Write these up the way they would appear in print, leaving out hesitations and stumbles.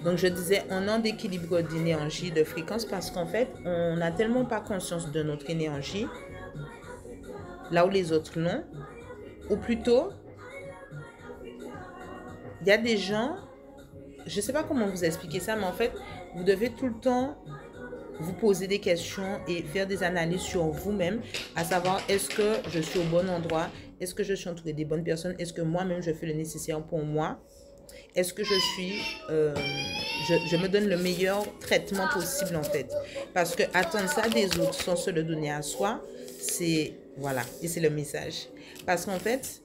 Donc, je disais, on a d'équilibre d'énergie, de fréquence, parce qu'en fait, on n'a tellement pas conscience de notre énergie, là où les autres l'ont. Ou plutôt, il y a des gens, je ne sais pas comment vous expliquer ça, mais en fait, vous devez tout le temps vous poser des questions et faire des analyses sur vous-même, à savoir, est-ce que je suis au bon endroit? Est-ce que je suis entourée des bonnes personnes? Est-ce que moi-même, je fais le nécessaire pour moi? Est-ce que je suis... je me donne le meilleur traitement possible, en fait. Parce que attendre ça des autres sans se le donner à soi, c'est... Voilà, et c'est le message. Parce qu'en fait,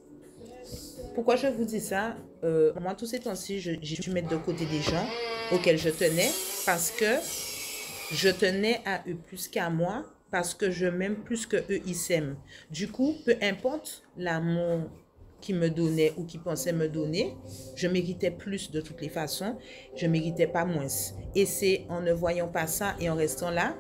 pourquoi je vous dis ça? Moi, tous ces temps-ci, j'ai dû mettre de côté des gens auxquels je tenais parce que je tenais à eux plus qu'à moi, parce que je m'aime plus que eux, ils s'aiment. Du coup, peu importe l'amour qu'ils me donnaient ou qu'ils pensaient me donner, je méritais plus de toutes les façons, je méritais pas moins. Et c'est en ne voyant pas ça et en restant là,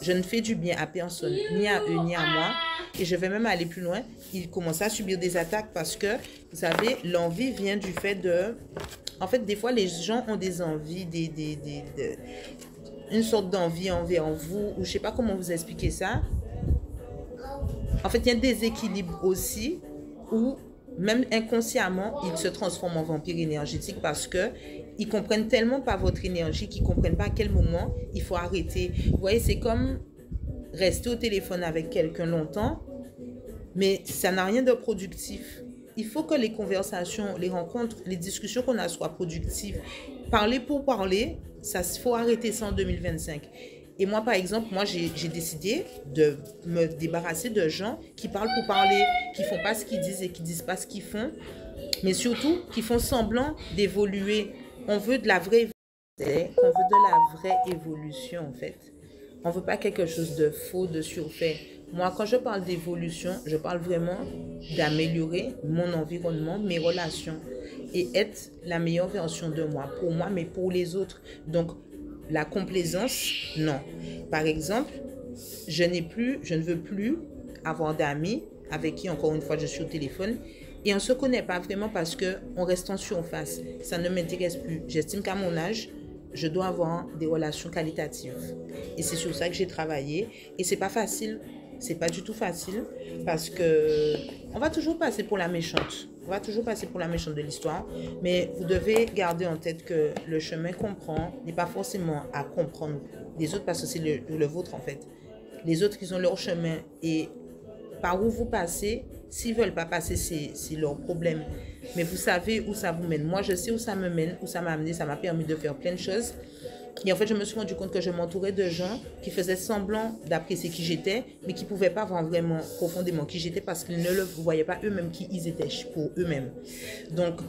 je ne fais du bien à personne, ni à eux, ni à moi. Et je vais même aller plus loin. Ils commencent à subir des attaques parce que, vous savez, l'envie vient du fait de... En fait, des fois, les gens ont des envies, une sorte d'envie envers vous, ou je sais pas comment vous expliquer ça. En fait, il y a un déséquilibre aussi, où même inconsciemment, ils se transforment en vampires énergétiques parce que ils comprennent tellement pas votre énergie qu'ils comprennent pas à quel moment il faut arrêter. Vous voyez, c'est comme rester au téléphone avec quelqu'un longtemps, mais ça n'a rien de productif. Il faut que les conversations, les rencontres, les discussions qu'on a soient productives. Parler pour parler, ça, faut arrêter ça en 2025. Et moi, par exemple, moi, j'ai décidé de me débarrasser de gens qui parlent pour parler, qui font pas ce qu'ils disent et qui disent pas ce qu'ils font, mais surtout qui font semblant d'évoluer. On veut de la vraie évolution, on veut de la vraie évolution, en fait. On ne veut pas quelque chose de faux, de surfait. Moi, quand je parle d'évolution, je parle vraiment d'améliorer mon environnement, mes relations et être la meilleure version de moi, pour moi, mais pour les autres. Donc, la complaisance, non. Par exemple, je ne veux plus avoir d'amis avec qui, encore une fois, je suis au téléphone et on ne se connaît pas vraiment parce qu'on reste en surface. Ça ne m'intéresse plus. J'estime qu'à mon âge, je dois avoir des relations qualitatives. Et c'est sur ça que j'ai travaillé. Et c'est pas facile. C'est pas du tout facile parce que on va toujours passer pour la méchante. On va toujours passer pour la méchante de l'histoire. Mais vous devez garder en tête que le chemin qu'on prend n'est pas forcément à comprendre des autres parce que c'est le vôtre en fait. Les autres, ils ont leur chemin et par où vous passez, s'ils ne veulent pas passer, c'est leur problème. Mais vous savez où ça vous mène. Moi, je sais où ça me mène, où ça m'a amené, ça m'a permis de faire plein de choses. Et en fait, je me suis rendu compte que je m'entourais de gens qui faisaient semblant d'apprécier qui j'étais, mais qui ne pouvaient pas voir vraiment profondément qui j'étais parce qu'ils ne le voyaient pas eux-mêmes qui ils étaient pour eux-mêmes. Donc,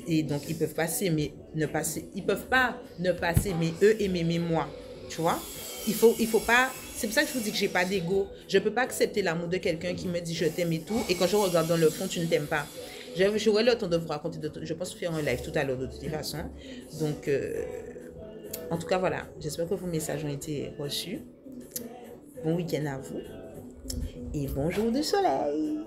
ils peuvent passer, mais ne passer. Ils peuvent pas ne pas s'aimer eux et m'aimer moi. Tu vois? Il faut pas... C'est pour ça que je vous dis que j'ai pas d'ego. Je peux pas accepter l'amour de quelqu'un qui me dit je t'aime et tout, et quand je regarde dans le fond, tu ne t'aimes pas. J'aurai le temps de vous raconter, je pense faire un live tout à l'heure de toute façon. Donc, en tout cas, voilà. J'espère que vos messages ont été reçus. Bon week-end à vous. Et bon jour du soleil.